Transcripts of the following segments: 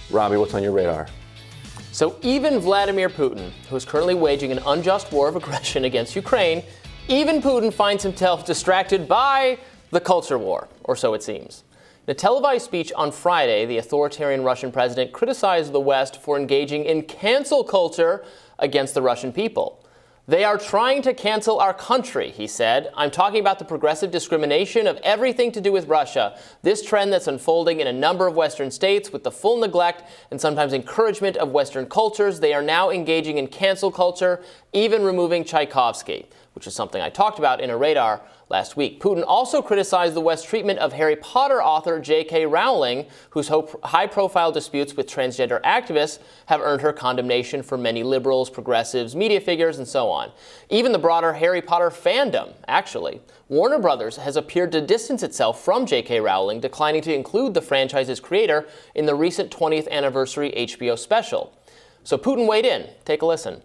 Robby, what's on your radar? So even Vladimir Putin, who is currently waging an unjust war of aggression against Ukraine, even Putin finds himself distracted by the culture war, or so it seems. In a televised speech on Friday, the authoritarian Russian president criticized the West for engaging in cancel culture against the Russian people. They are trying to cancel our country, he said. I'm talking about the progressive discrimination of everything to do with Russia. This trend that's unfolding in a number of Western states with the full neglect and sometimes encouragement of Western cultures. They are now engaging in cancel culture, even removing Tchaikovsky, which is something I talked about in a radar last week. Putin also criticized the West's treatment of Harry Potter author J.K. Rowling, whose high-profile disputes with transgender activists have earned her condemnation for many liberals, progressives, media figures, and so on. Even the broader Harry Potter fandom, actually. Warner Brothers has appeared to distance itself from J.K. Rowling, declining to include the franchise's creator in the recent 20th anniversary HBO special. So Putin weighed in. Take a listen.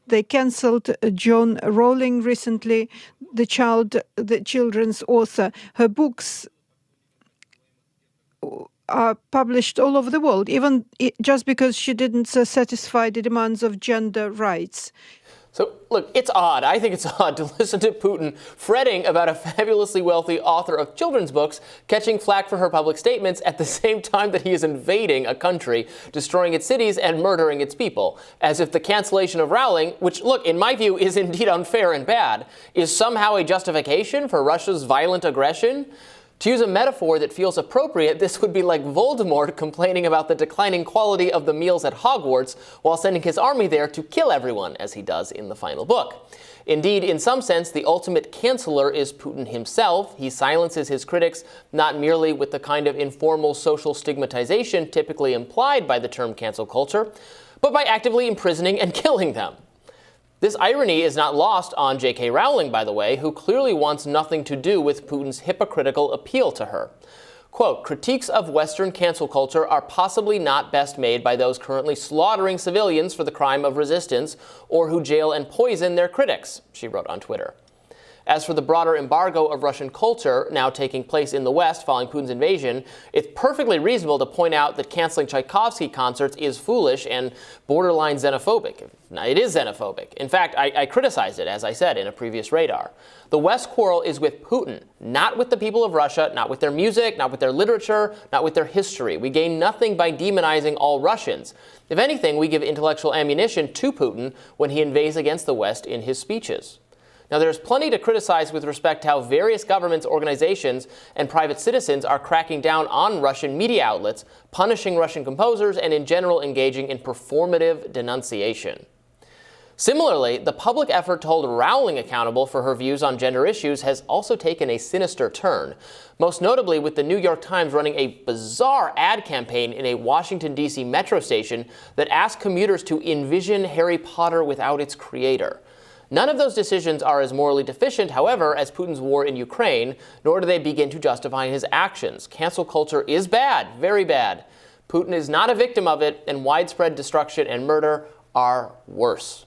They cancelled Joan Rowling recently, the children's author. Her books are published all over the world, even just because she didn't satisfy the demands of gender rights. So, look, it's odd. I think it's odd to listen to Putin fretting about a fabulously wealthy author of children's books catching flack for her public statements at the same time that he is invading a country, destroying its cities, and murdering its people. As if the cancellation of Rowling, which, look, in my view, is indeed unfair and bad, is somehow a justification for Russia's violent aggression. To use a metaphor that feels appropriate, this would be like Voldemort complaining about the declining quality of the meals at Hogwarts while sending his army there to kill everyone, as he does in the final book. Indeed, in some sense, the ultimate canceller is Putin himself. He silences his critics not merely with the kind of informal social stigmatization typically implied by the term cancel culture, but by actively imprisoning and killing them. This irony is not lost on J.K. Rowling, by the way, who clearly wants nothing to do with Putin's hypocritical appeal to her. Quote, critiques of Western cancel culture are possibly not best made by those currently slaughtering civilians for the crime of resistance or who jail and poison their critics, she wrote on Twitter. As for the broader embargo of Russian culture now taking place in the West following Putin's invasion, it's perfectly reasonable to point out that canceling Tchaikovsky concerts is foolish and borderline xenophobic. It is xenophobic. In fact, I criticized it, as I said, in a previous radar. The West's quarrel is with Putin, not with the people of Russia, not with their music, not with their literature, not with their history. We gain nothing by demonizing all Russians. If anything, we give intellectual ammunition to Putin when he invades against the West in his speeches. Now, there's plenty to criticize with respect to how various governments, organizations, and private citizens are cracking down on Russian media outlets, punishing Russian composers, and in general engaging in performative denunciation. Similarly, the public effort to hold Rowling accountable for her views on gender issues has also taken a sinister turn, most notably with the New York Times running a bizarre ad campaign in a Washington, D.C. metro station that asked commuters to envision Harry Potter without its creator. None of those decisions are as morally deficient, however, as Putin's war in Ukraine, nor do they begin to justify his actions. Cancel culture is bad, very bad. Putin is not a victim of it, and widespread destruction and murder are worse.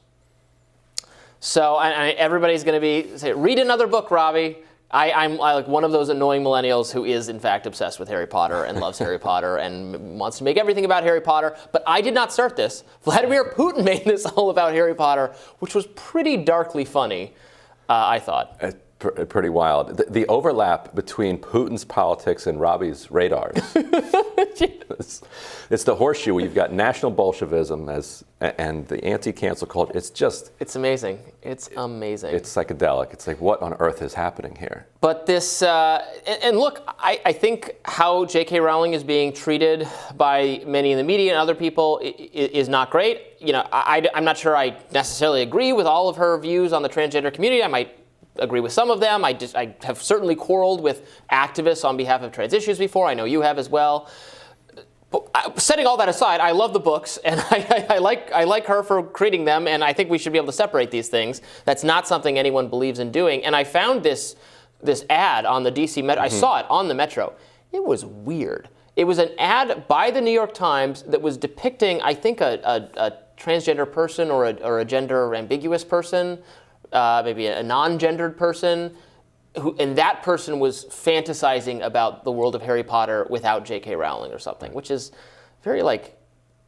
So everybody's going to be saying, read another book, Robby. I'm like one of those annoying millennials who is, in fact, obsessed with Harry Potter and loves Harry Potter and wants to make everything about Harry Potter. But I did not start this. Vladimir Putin made this all about Harry Potter, which was pretty darkly funny, I thought. Pretty wild. The overlap between Putin's politics and Robby's radars. It's the horseshoe. You've got national Bolshevism and the anti-cancel culture. It's amazing. It's amazing. It's psychedelic. It's like, what on earth is happening here? But this, and look, I think how J.K. Rowling is being treated by many in the media and other people is not great. You know, I'm not sure I necessarily agree with all of her views on the transgender community. I might agree with some of them. I have certainly quarreled with activists on behalf of trans issues before. I know you have as well. But setting all that aside, I love the books, and I like her for creating them, and I think we should be able to separate these things. That's not something anyone believes in doing. And I found this ad on the DC Metro. Mm-hmm. I saw it on the Metro. It was weird. It was an ad by the New York Times that was depicting, I think, a transgender person or a gender ambiguous person, maybe a non-gendered person, and that person was fantasizing about the world of Harry Potter without J.K. Rowling or something, which is very,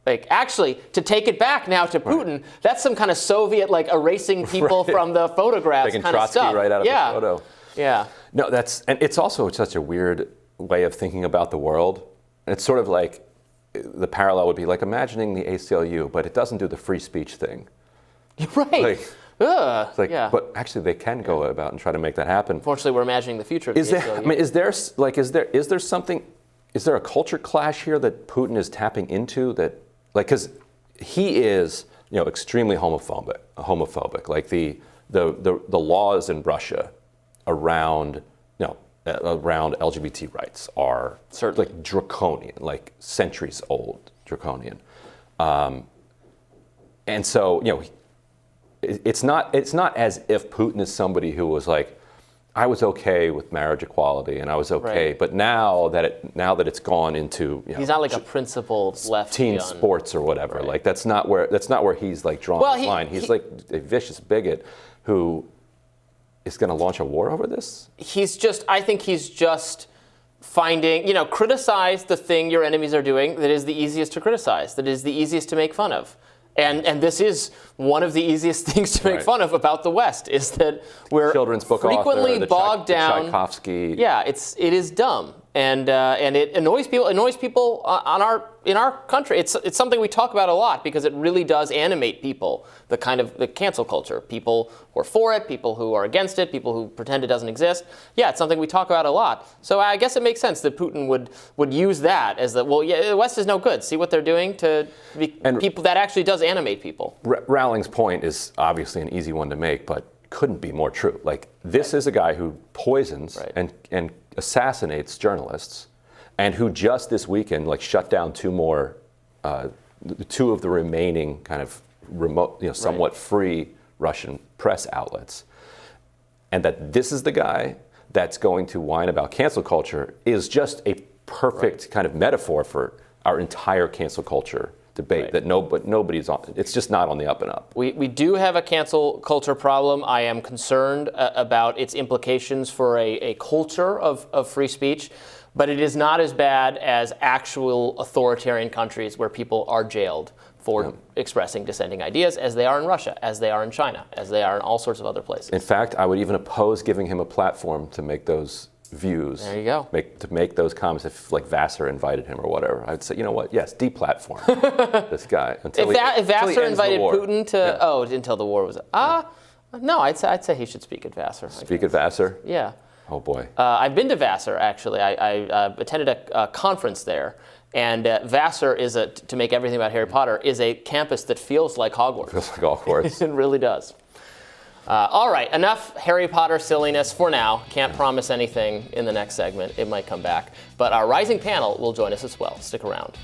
Like, actually, to take it back now to Putin, that's some kind of Soviet, like, erasing people from the photographs Taking kind of Trotsky stuff. right out of the photo. Yeah. No, and it's also such a weird way of thinking about the world. It's sort of like, the parallel would be like imagining the ACLU, but it doesn't do the free speech thing. Right. Like, Ugh. like, Yeah. but actually, they can go about and try to make that happen. Unfortunately, we're imagining the future of Is the there? ACLU. I mean, is there a culture clash here that Putin is tapping into? That, like, because he is, extremely homophobic. Like the laws in Russia around, around LGBT rights are Certainly. like draconian, like centuries old draconian. And so, it's not as if Putin is somebody who was like, I was okay with marriage equality and I was okay, Right. but now that it's gone into He's not like a principled left teen gun. sports or whatever. Right. Like that's not where he's like drawing his line. He's like a vicious bigot who is going to launch a war over this. I think he's just finding, criticize the thing your enemies are doing that is the easiest to criticize, that is the easiest to make fun of. And this is one of the easiest things to make fun of about the West, is that we're Children's book frequently author, bogged down. Tchaikovsky. Yeah, it is dumb, and it annoys people. In our country. It's something we talk about a lot because it really does animate people. The cancel culture. People who are for it, people who are against it, people who pretend it doesn't exist. Yeah, it's something we talk about a lot. So I guess it makes sense that Putin would use that as the West is no good. See what they're doing to people that actually does animate people. Rowling's point is obviously an easy one to make, but couldn't be more true. Like, this is a guy who poisons and assassinates journalists, and who just this weekend shut down two of the remaining kind of remote, somewhat free Russian press outlets. And that this is the guy that's going to whine about cancel culture is just a perfect kind of metaphor for our entire cancel culture debate. That nobody's on. It's just not on the up and up. We do have a cancel culture problem. I am concerned about its implications for a culture of free speech, but it is not as bad as actual authoritarian countries where people are jailed for expressing dissenting ideas, as they are in Russia, as they are in China, as they are in all sorts of other places. In fact, I would even oppose giving him a platform to make those views. There you go. To make those comments if Vassar invited him or whatever. I'd say, you know what? Yes, deplatform this guy until If Vassar invited war. Putin to until the war was no, I'd say he should speak at Vassar. Speak at Vassar? Yeah. Oh boy. I've been to Vassar actually. I attended a conference there, and Vassar to make everything about Harry Potter, is a campus that feels like Hogwarts. Feels like Hogwarts. It really does. All right, enough Harry Potter silliness for now. Can't promise anything in the next segment. It might come back. But our rising panel will join us as well. Stick around.